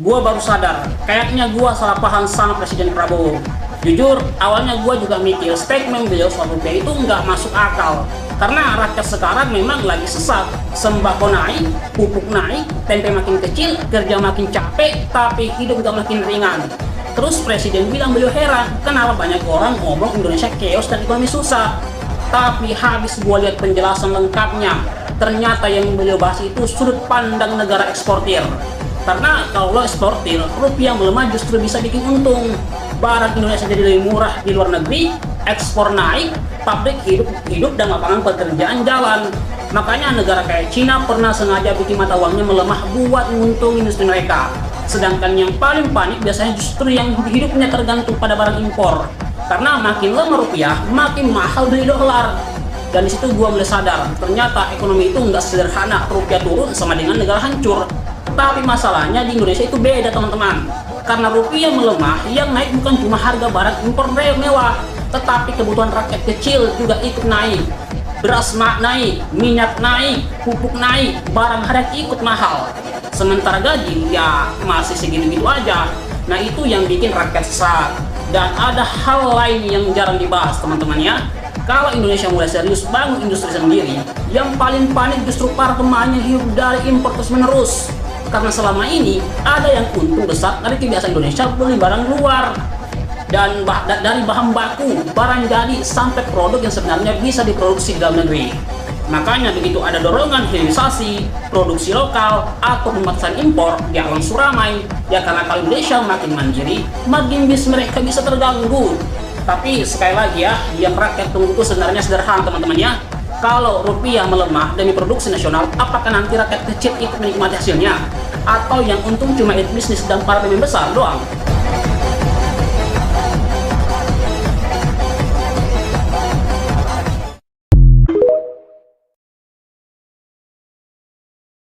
Gua baru sadar, kayaknya gua salah paham sama Presiden Prabowo. Jujur, awalnya gua juga mikir statement beliau soal rupiah itu nggak masuk akal. Karena rakyat sekarang memang lagi sesat, sembako naik, pupuk naik, tempe makin kecil, kerja makin capek, tapi hidup nggak makin ringan. Terus Presiden bilang beliau heran, kenapa banyak orang ngomong Indonesia chaos dan ekonomi susah. Tapi habis gua lihat penjelasan lengkapnya, ternyata yang beliau bahas itu sudut pandang negara eksportir. Karena kalau eksportir, rupiah melemah justru bisa bikin untung. Barang Indonesia jadi lebih murah di luar negeri, ekspor naik, pabrik hidup dan lapangan pekerjaan jalan. Makanya negara kayak Cina pernah sengaja bikin mata uangnya melemah buat nguntung industri mereka. Sedangkan yang paling panik biasanya justru yang hidupnya tergantung pada barang impor. Karena makin lemah rupiah, makin mahal beli dolar. Dan disitu gua mulai sadar, ternyata ekonomi itu nggak sederhana rupiah turun sama dengan negara hancur. Tapi masalahnya di Indonesia itu beda teman-teman. Karena rupiah melemah, yang naik bukan cuma harga barang impor mewah, tetapi kebutuhan rakyat kecil juga ikut naik. Beras naik, minyak naik, pupuk naik, barang harga ikut mahal. Sementara gaji ya masih segitu-gitu aja. Nah itu yang bikin rakyat sesat. Dan ada hal lain yang jarang dibahas teman-teman ya. Kalau Indonesia mulai serius bangun industri sendiri, yang paling panik justru para pemainnya hidup dari impor terus menerus. Karena selama ini ada yang untung besar dari kebiasaan Indonesia beli barang luar. Dan dari bahan baku, barang jadi sampai produk yang sebenarnya bisa diproduksi di dalam negeri. Makanya begitu ada dorongan hilirisasi, produksi lokal, atau pembatasan impor di alam suramai, ya karena kalau Indonesia makin mandiri, makin bis mereka bisa terganggu. Tapi sekali lagi ya, yang rakyat tunggu itu sebenarnya sederhana teman-teman ya. Kalau rupiah melemah demi produksi nasional, apakah nanti rakyat kecil ikut menikmati hasilnya? Atau yang untung cuma elit bisnis dan para pemain besar doang?